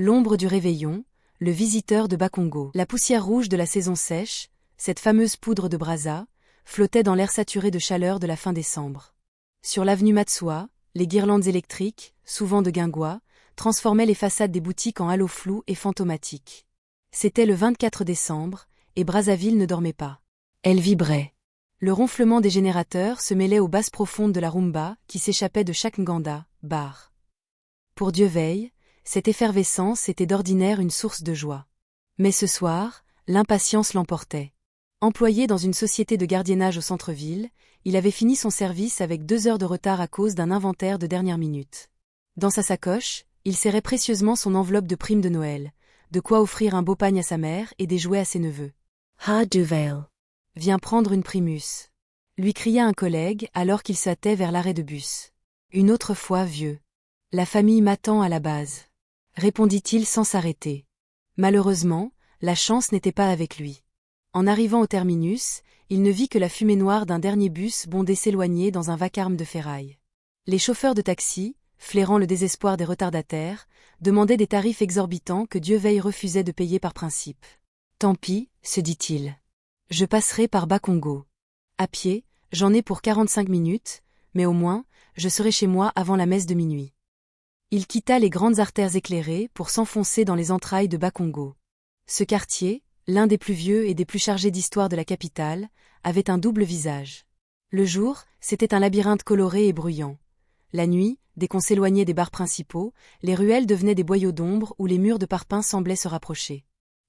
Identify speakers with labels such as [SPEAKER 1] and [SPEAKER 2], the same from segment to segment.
[SPEAKER 1] L'ombre du réveillon, le visiteur de Bakongo. La poussière rouge de la saison sèche, cette fameuse poudre de brasa, flottait dans l'air saturé de chaleur de la fin décembre. Sur l'avenue Matsuwa, les guirlandes électriques, souvent de guingois, transformaient les façades des boutiques en halos flous et fantomatiques. C'était le 24 décembre, et Brazzaville ne dormait pas. Elle vibrait. Le ronflement des générateurs se mêlait aux basses profondes de la rumba qui s'échappait de chaque nganda, bar. Pour Dieveil, cette effervescence était d'ordinaire une source de joie. Mais ce soir, l'impatience l'emportait. Employé dans une société de gardiennage au centre-ville, il avait fini son service avec 2 heures de retard à cause d'un inventaire de dernière minute. Dans sa sacoche, il serrait précieusement son enveloppe de prime de Noël, de quoi offrir un beau pagne à sa mère et des jouets à ses neveux. « Ah, Dieveil, viens prendre une primus !» lui cria un collègue alors qu'il s'attait vers l'arrêt de bus. « Une autre fois, vieux. La famille m'attend à la base. » répondit-il sans s'arrêter. Malheureusement, la chance n'était pas avec lui. En arrivant au terminus, il ne vit que la fumée noire d'un dernier bus bondé s'éloigner dans un vacarme de ferraille. Les chauffeurs de taxi, flairant le désespoir des retardataires, demandaient des tarifs exorbitants que Dieveil refusait de payer par principe. « Tant pis, se dit-il. Je passerai par Bakongo. À pied, j'en ai pour 45 minutes, mais au moins, je serai chez moi avant la messe de minuit. » Il quitta les grandes artères éclairées pour s'enfoncer dans les entrailles de Bakongo. Ce quartier, l'un des plus vieux et des plus chargés d'histoire de la capitale, avait un double visage. Le jour, c'était un labyrinthe coloré et bruyant. La nuit, dès qu'on s'éloignait des bars principaux, les ruelles devenaient des boyaux d'ombre où les murs de parpaing semblaient se rapprocher.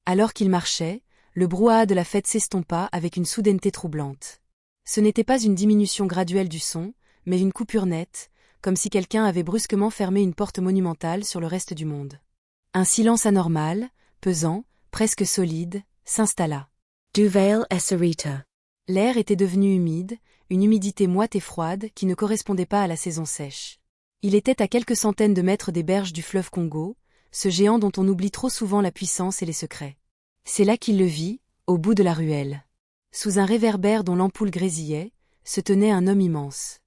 [SPEAKER 1] Alors qu'il marchait, le brouhaha de la fête s'estompa avec une soudaineté troublante. Ce n'était pas une diminution graduelle du son, mais une coupure nette, comme si quelqu'un avait brusquement fermé une porte monumentale sur le reste du monde. Un silence anormal, pesant, presque solide, s'installa. Dieveil et Sarita. L'air était devenu humide, une humidité moite et froide qui ne correspondait pas à la saison sèche. Il était à quelques centaines de mètres des berges du fleuve Congo, ce géant dont on oublie trop souvent la puissance et les secrets. C'est là qu'il le vit, au bout de la ruelle. Sous un réverbère dont l'ampoule grésillait, se tenait un homme immense.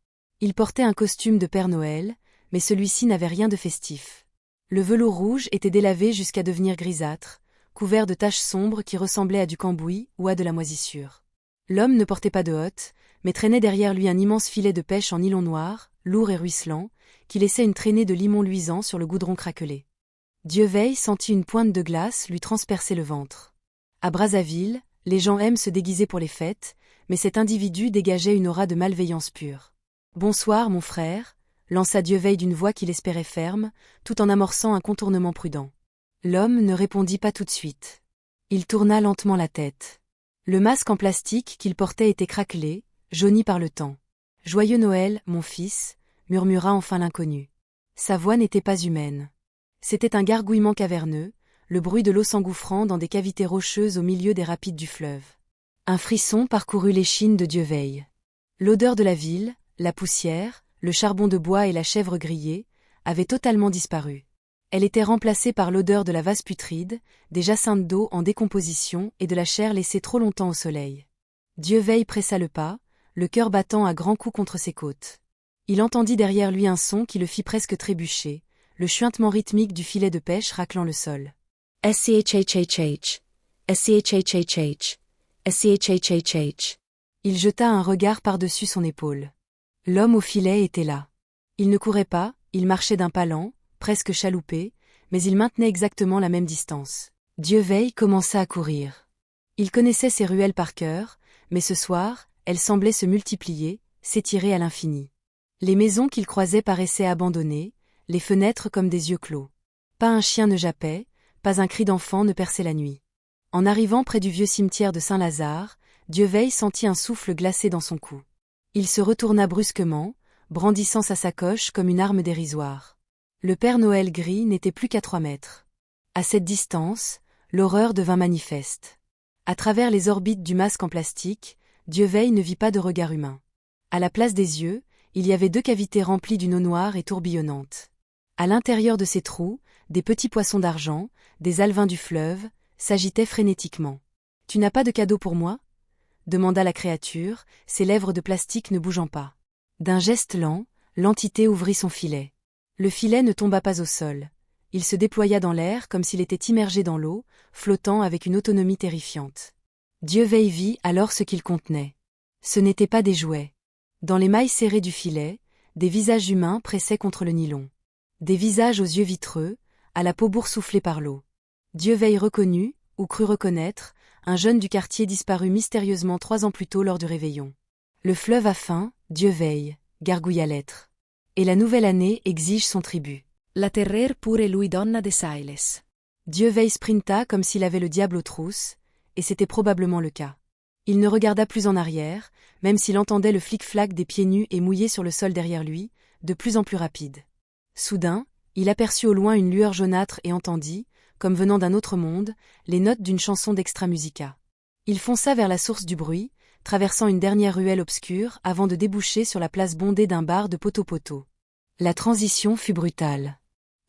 [SPEAKER 1] Il portait un costume de Père Noël, mais celui-ci n'avait rien de festif. Le velours rouge était délavé jusqu'à devenir grisâtre, couvert de taches sombres qui ressemblaient à du cambouis ou à de la moisissure. L'homme ne portait pas de hotte, mais traînait derrière lui un immense filet de pêche en nylon noir, lourd et ruisselant, qui laissait une traînée de limon luisant sur le goudron craquelé. Dieveil sentit une pointe de glace lui transpercer le ventre. À Brazzaville, les gens aiment se déguiser pour les fêtes, mais cet individu dégageait une aura de malveillance pure. « Bonsoir, mon frère », lança Dieveil d'une voix qu'il espérait ferme, tout en amorçant un contournement prudent. L'homme ne répondit pas tout de suite. Il tourna lentement la tête. Le masque en plastique qu'il portait était craquelé, jauni par le temps. « Joyeux Noël, mon fils », murmura enfin l'inconnu. Sa voix n'était pas humaine. C'était un gargouillement caverneux, le bruit de l'eau s'engouffrant dans des cavités rocheuses au milieu des rapides du fleuve. Un frisson parcourut l'échine de Dieveil. L'odeur de la ville, la poussière, le charbon de bois et la chèvre grillée, avaient totalement disparu. Elle était remplacée par l'odeur de la vase putride, des jacinthes d'eau en décomposition et de la chair laissée trop longtemps au soleil. Dieveil pressa le pas, le cœur battant à grands coups contre ses côtes. Il entendit derrière lui un son qui le fit presque trébucher, le chuintement rythmique du filet de pêche raclant le sol. SCHHHH, SCHHHH, SCHHHH. Il jeta un regard par-dessus son épaule. L'homme au filet était là. Il ne courait pas, il marchait d'un pas lent, presque chaloupé, mais il maintenait exactement la même distance. Dieveil commença à courir. Il connaissait ces ruelles par cœur, mais ce soir, elles semblaient se multiplier, s'étirer à l'infini. Les maisons qu'il croisait paraissaient abandonnées, les fenêtres comme des yeux clos. Pas un chien ne jappait, pas un cri d'enfant ne perçait la nuit. En arrivant près du vieux cimetière de Saint-Lazare, Dieveil sentit un souffle glacé dans son cou. Il se retourna brusquement, brandissant sa sacoche comme une arme dérisoire. Le Père Noël gris n'était plus qu'à 3 mètres. À cette distance, l'horreur devint manifeste. À travers les orbites du masque en plastique, Dieveil ne vit pas de regard humain. À la place des yeux, il y avait 2 cavités remplies d'une eau noire et tourbillonnante. À l'intérieur de ces trous, des petits poissons d'argent, des alevins du fleuve, s'agitaient frénétiquement. « Tu n'as pas de cadeau pour moi ?» demanda la créature, ses lèvres de plastique ne bougeant pas. D'un geste lent, l'entité ouvrit son filet. Le filet ne tomba pas au sol. Il se déploya dans l'air comme s'il était immergé dans l'eau, flottant avec une autonomie terrifiante. Dieuveil vit alors ce qu'il contenait. Ce n'étaient pas des jouets. Dans les mailles serrées du filet, des visages humains pressaient contre le nylon. Des visages aux yeux vitreux, à la peau boursouflée par l'eau. Dieuveil reconnut, ou crut reconnaître, un jeune du quartier disparu mystérieusement 3 ans plus tôt lors du réveillon. Le fleuve a faim, Dieuveil, gargouilla l'être. Et la nouvelle année exige son tribut.
[SPEAKER 2] La terrer pure lui donna de Siles.
[SPEAKER 1] Dieuveil sprinta comme s'il avait le diable aux trousses, et c'était probablement le cas. Il ne regarda plus en arrière, même s'il entendait le flic-flac des pieds nus et mouillés sur le sol derrière lui, de plus en plus rapide. Soudain, il aperçut au loin une lueur jaunâtre et entendit, comme venant d'un autre monde, les notes d'une chanson d'Extra-Musica. Il fonça vers la source du bruit, traversant une dernière ruelle obscure avant de déboucher sur la place bondée d'un bar de poteau-poteau. La transition fut brutale.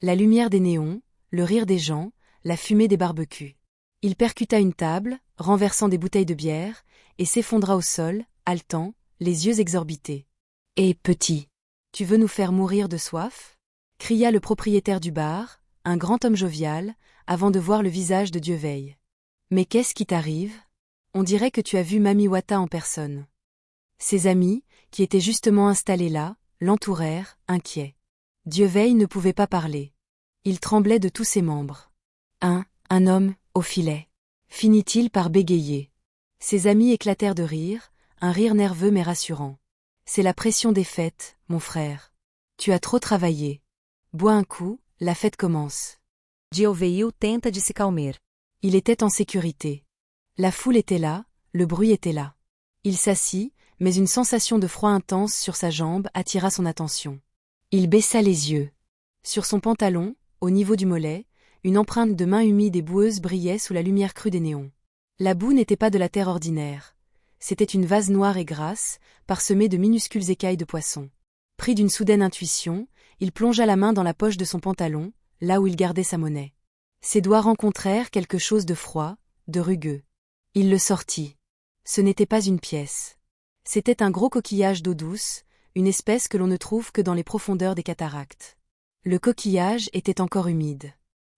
[SPEAKER 1] La lumière des néons, le rire des gens, la fumée des barbecues. Il percuta une table, renversant des bouteilles de bière, et s'effondra au sol, haletant, les yeux exorbités. « Hé, petit, tu veux nous faire mourir de soif ?» cria le propriétaire du bar, un grand homme jovial, avant de voir le visage de Dieuveil. « Mais qu'est-ce qui t'arrive ? On dirait que tu as vu Mami Wata en personne. » Ses amis, qui étaient justement installés là, l'entourèrent, inquiets. Dieuveil ne pouvait pas parler. Il tremblait de tous ses membres. Un homme, au filet. Finit-il par bégayer. Ses amis éclatèrent de rire, un rire nerveux mais rassurant. C'est la pression des fêtes, mon frère. Tu as trop travaillé. Bois un coup, la fête commence.
[SPEAKER 2] Dieuveil tenta de se calmer.
[SPEAKER 1] Il était en sécurité. La foule était là, le bruit était là. Il s'assit, mais une sensation de froid intense sur sa jambe attira son attention. Il baissa les yeux. Sur son pantalon, au niveau du mollet, une empreinte de main humide et boueuse brillait sous la lumière crue des néons. La boue n'était pas de la terre ordinaire. C'était une vase noire et grasse, parsemée de minuscules écailles de poisson. Pris d'une soudaine intuition, il plongea la main dans la poche de son pantalon, là où il gardait sa monnaie. Ses doigts rencontrèrent quelque chose de froid, de rugueux. Il le sortit. Ce n'était pas une pièce. C'était un gros coquillage d'eau douce, une espèce que l'on ne trouve que dans les profondeurs des cataractes. Le coquillage était encore humide.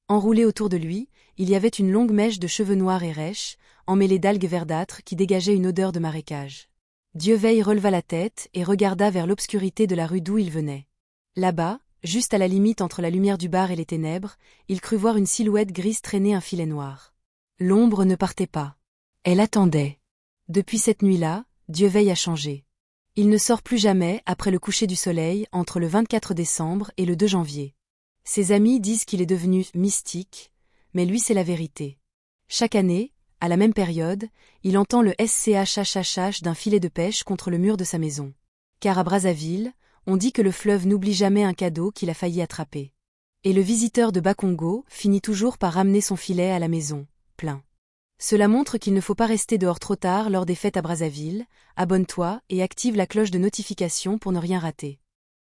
[SPEAKER 1] Enroulé autour de lui, il y avait une longue mèche de cheveux noirs et rêches, emmêlée d'algues verdâtres qui dégageaient une odeur de marécage. Dieuveil releva la tête et regarda vers l'obscurité de la rue d'où il venait. Là-bas, juste à la limite entre la lumière du bar et les ténèbres, il crut voir une silhouette grise traîner un filet noir. L'ombre ne partait pas. Elle attendait. Depuis cette nuit-là, Dieuveil a changé. Il ne sort plus jamais après le coucher du soleil entre le 24 décembre et le 2 janvier. Ses amis disent qu'il est devenu mystique, mais lui c'est la vérité. Chaque année, à la même période, il entend le SCHHH d'un filet de pêche contre le mur de sa maison. Car à Brazzaville, on dit que le fleuve n'oublie jamais un cadeau qu'il a failli attraper. Et le visiteur de Bakongo finit toujours par ramener son filet à la maison, plein. Cela montre qu'il ne faut pas rester dehors trop tard lors des fêtes à Brazzaville. Abonne-toi et active la cloche de notification pour ne rien rater.